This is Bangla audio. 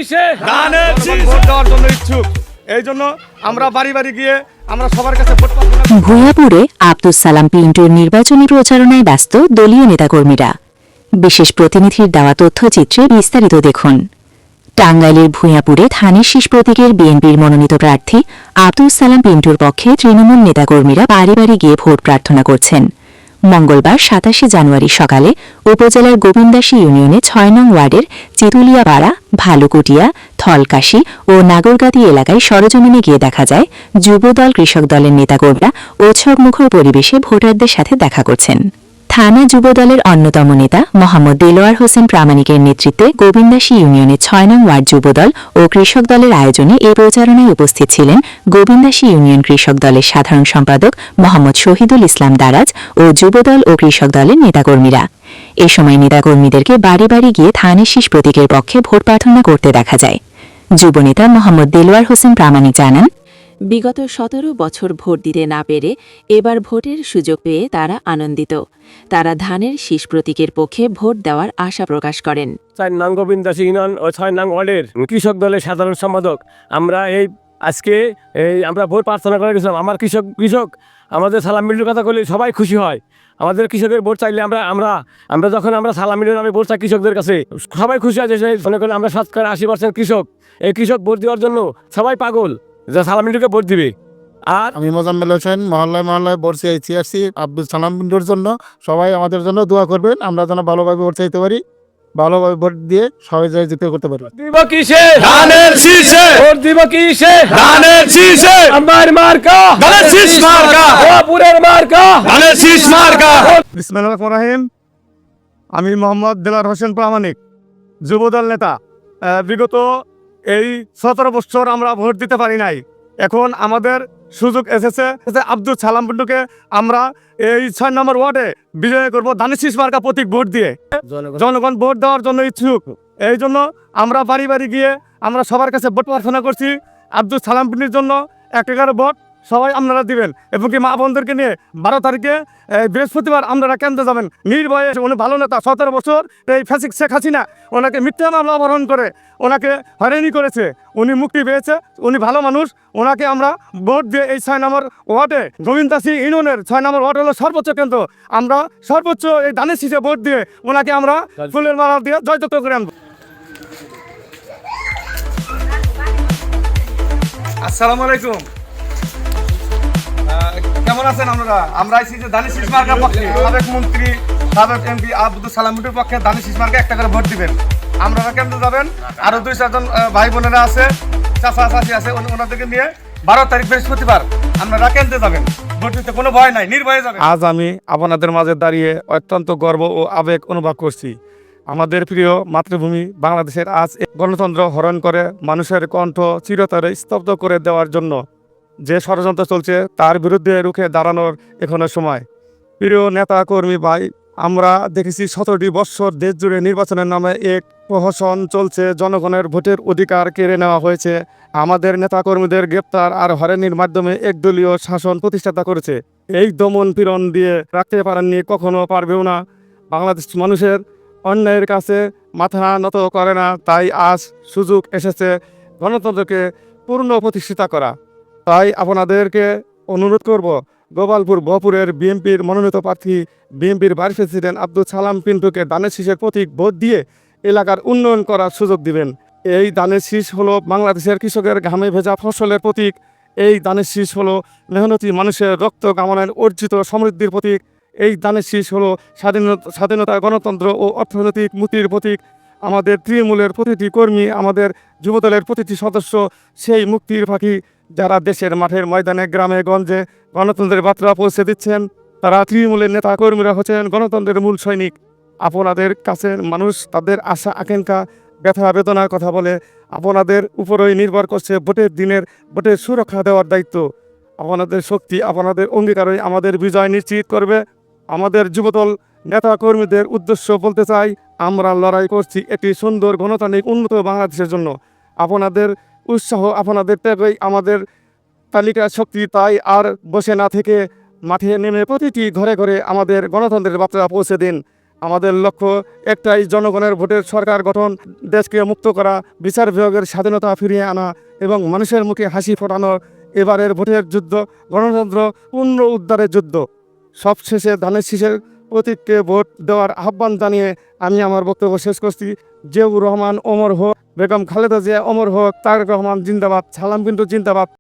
কিসে ধানের শীষ ভোট দেওয়ার জন্য ইচ্ছুক। এই জন্য আমরা বাড়ি বাড়ি গিয়ে আমরা সবার কাছে ভোট প্রার্থনা করি। ভূঁইয়াপুরে আব্দুস সালাম পিন্টুর নির্বাচনী প্রচারণায় ব্যস্ত দলীয় নেতাকর্মীরা। বিশেষ প্রতিনিধির দেওয়া তথ্যচিত্রে বিস্তারিত দেখুন। টাঙ্গাইলের ভূঁইয়াপুরে ধানের শীষ প্রতীকের বিএনপির মনোনীত প্রার্থী আব্দুস সালাম পিন্টুর পক্ষে তৃণমূল নেতাকর্মীরা বাড়ি বাড়ি গিয়ে ভোট প্রার্থনা করছেন। মঙ্গলবার ২৭ জানুয়ারি সকালে উপজেলার গোবিন্দাসী ইউনিয়নে ৬ নং ওয়ার্ডের চিতুলিয়াপাড়া, ভালুকুটিয়া, থলকাশি ও নাগরগাতি এলাকায় সরেজমিনে গিয়ে দেখা যায় যুবদল, কৃষক দলের নেতাকর্মীরা উৎসবমুখর পরিবেশে ভোটারদের সাথে দেখা করছেন। থানা যুবদলের অন্যতম নেতা মোহাম্মদ দেলোয়ার হোসেন প্রামাণিকের নেতৃত্বে গোবিন্দাসী ইউনিয়নের ৬ নং ওয়ার্ড যুবদল ও কৃষক দলের আয়োজনে এই প্রচারণায় উপস্থিত ছিলেন গোবিন্দাসী ইউনিয়ন কৃষক দলের সাধারণ সম্পাদক মোহাম্মদ শহীদুল ইসলাম দারাজ ও যুবদল ও কৃষক দলের নেতাকর্মীরা। এ সময় নেতাকর্মীদেরকে বাড়ি বাড়ি গিয়ে ধানের শীষ প্রতীকের পক্ষে ভোট প্রার্থনা করতে দেখা যায়। যুবনেতা মোহাম্মদ দেলোয়ার হোসেন প্রামাণিক জানান, বিগত ১৭ বছর ভোট দিতে না পেরে এবার ভোটের সুযোগ পেয়ে তারা আনন্দিত। তারা ধানের শীষ প্রতীকের পক্ষে ভোট দেওয়ার আশা প্রকাশ করেন। ৪ নং গোবিন্দাসী ইউনিয়ন ও ৬ নং ওয়ার্ডের কৃষক দলের সাধারণ সম্পাদক। আমরা আজকে আমরা ভোট প্রার্থনা করে গেছিলাম। আমার কৃষক আমাদের সালাম মিল্টুর কথা বলি সবাই খুশি হয়। আমাদের কৃষকের ভোট চাইলে আমরা যখন সালাম মিল্টুর নামে ভোট চাই কৃষকদের কাছে, সবাই খুশি আছে। মনে করেন আমরা 80% কৃষক। এই কৃষক ভোট দেওয়ার জন্য সবাই পাগল যে সালাম মিল্টুকে ভোট দিবে। আর আমি মোজাম্মেল হোসেন মহল্লায় ভোট চাইছি আসছি আব্দুল সালাম পিন্টুর জন্য। সবাই আমাদের জন্য দোয়া করবেন, আমরা যেন ভালোভাবে ভোট চাইতে পারি, ভালোভাবে ভোট দিয়ে সবাই জিতে করতে পারি। দিব কিসে ধানের শীষে ভোট দিব কিসে ধানের শীষে আমার মার্কা ধানের শীষ মার্কা ভূঁইয়াপুরের মার্কা ধানের শীষ মার্কা। বিসমিল্লাহির রহমানির রহিম। আমি মোহাম্মদ দেলোয়ার হোসেন প্রামাণিক, যুবদল নেতা। বিগত এই ১৭ বছর আমরা ভোট দিতে পারি নাই। এখন আমাদের সুযোগ এসেছে আব্দুল সালাম পিন্টুকে আমরা এই ৬ নম্বর ওয়ার্ডে বিজয় করব ধানের শীষ মার্কা প্রতীক ভোট দিয়ে। জনগণ ভোট দেওয়ার জন্য ইচ্ছুক। এই জন্য আমরা বাড়ি বাড়ি গিয়ে আমরা সবার কাছে ভোট প্রার্থনা করছি। আব্দুল সালাম পিন্টুর জন্য ১/১ ভোট সবাই আপনারা দিবেন, এবং কি মা বোনদেরকে নিয়ে ১২ তারিখে বৃহস্পতিবার আপনারা কেন্দ্রে যাবেন নির্ভয়ে। উনি ভালো নেতা, ১৭ বছর এই ফ্যাসিক শেখ হাসিনা ওনাকে মিথ্যা মামলা অপহরণ করে ওনাকে হয়রানি করেছে, উনি মুক্তি পেয়েছে, উনি ভালো মানুষ। ওনাকে আমরা ভোট দিয়ে এই ৬ নম্বর ওয়ার্ডে গোবিন্দাসী ইউনিয়নের ৬ নম্বর ওয়ার্ড হলো সর্বোচ্চ কেন্দ্র, আমরা সর্বোচ্চ এই ধানের শীষে ভোট দিয়ে ওনাকে আমরা ফুলের মালা দিয়ে জয়যুক্ত করে আনবো। আসসালামু আলাইকুম। কেমন আছেন আপনারা? আমরা আইছি যে ধানের শীষ মার্কার পক্ষে। সাবেক মন্ত্রী, সাবেক এমপি আব্দুল সালাম পিন্টুর পক্ষে ধানের শীষ মার্কা ১ করে ভোট দিবেন। আপনারা কেন্দ্রে যাবেন, আরো ২-৪ ভাই বোনেরা আছে, চাচা চাচি আছে, ওনাদেরকে নিয়ে ১২ তারিখ বৃহস্পতিবার আপনারা কেন্দ্রে যাবেন ভোট দিতে। কোনো ভয় নাই, নির্ভয়ে যাবেন। আজ আমি আপনাদের মাঝে দাঁড়িয়ে অত্যন্ত গর্ব ও আবেগ অনুভব করছি। আমাদের প্রিয় মাতৃভূমি বাংলাদেশের আজ গণতন্ত্র হরণ করে মানুষের কণ্ঠ চিরতরে স্তব্ধ করে দেওয়ার জন্য যে ষড়যন্ত্র চলছে তার বিরুদ্ধে রুখে দাঁড়ানোর এখনো সময়। প্রিয় নেতা কর্মী ভাই, আমরা দেখেছি ১৭টি বৎসর দেশ জুড়ে নির্বাচনের নামে এক প্রহসন চলছে, জনগণের ভোটের অধিকার কেড়ে নেওয়া হয়েছে। আমাদের নেতাকর্মীদের গ্রেপ্তার আর হয়রানির মাধ্যমে একদলীয় শাসন প্রতিষ্ঠাতা করেছে। এই দমন পীড়ন দিয়ে রাখতে পারেননি, কখনো পারবেও না। বাংলাদেশ মানুষের অন্যায়ের কাছে মাথা নত করে না, তাই আজ সুযোগ এসেছে গণতন্ত্রকে পূর্ণ প্রতিষ্ঠিত করা। তাই আপনাদেরকে অনুরোধ করব, গোপালপুর বহপুরের বিএনপির মনোনীত প্রার্থী বিএনপির ভাইস প্রেসিডেন্ট আব্দুল সালাম পিন্টুকে ধানের শীষের প্রতীক ভোট দিয়ে এলাকার উন্নয়ন করার সুযোগ দিবেন। এই ধানের শীষ হলো বাংলাদেশের কৃষকের ঘামে ভেজা ফসলের প্রতীক। এই ধানের শীষ হলো মেহনতি মানুষের রক্ত কামনায় অর্জিত সমৃদ্ধির প্রতীক। এই ধানের শীষ হলো স্বাধীনতা, গণতন্ত্র ও অর্থনৈতিক মুক্তির প্রতীক। আমাদের তৃণমূলের প্রতিটি কর্মী, আমাদের যুবদলের প্রতিটি সদস্য সেই মুক্তির পাখি, যারা দেশের মাঠের ময়দানে গ্রামে গঞ্জে গণতন্ত্রের বার্তা পৌঁছে দিচ্ছেন। তারা তৃণমূলের নেতা কর্মীরা হচ্ছেন গণতন্ত্রের মূল সৈনিক। আপনাদের কাছে মানুষ তাদের আশা আকাঙ্ক্ষা, ব্যথা বেদনার কথা বলে। আপনাদের উপরেই নির্ভর করছে ভোটের সুরক্ষা দেওয়ার দায়িত্ব। আপনাদের শক্তি, আপনাদের অঙ্গীকারই আমাদের বিজয় নিশ্চিত করবে। আমাদের যুবদল নেতা কর্মীদের উদ্দেশ্য বলতে চাই, আমরা লড়াই করছি একটি সুন্দর গণতান্ত্রিক উন্নত বাংলাদেশের জন্য। আপনাদের উৎসাহ, আপনাদের ত্যাগই আমাদের তালিকার শক্তি। তাই আর বসে না থেকে মাঠে নেমে প্রতিটি ঘরে ঘরে আমাদের গণতন্ত্রের বার্তা পৌঁছে দিন। আমাদের লক্ষ্য একটাই, জনগণের ভোটের সরকার গঠন, দেশকে মুক্ত করা, বিচার বিভাগের স্বাধীনতা ফিরিয়ে আনা এবং মানুষের মুখে হাসি ফোটানো। এবারের ভোটের যুদ্ধ গণতন্ত্র পুনঃ উদ্ধারের যুদ্ধ। সবশেষে ধানের শীষের প্রতীককে ভোট দেওয়ার আহ্বান জানিয়ে আমি আমার বক্তব্য শেষ করছি। জিয়াউর রহমান অমর হোক, বেগম খালেদা জিয়া অমর হোক, তারেক রহমান জিন্দাবাদ, সালাম পিন্টু জিন্দাবাদ।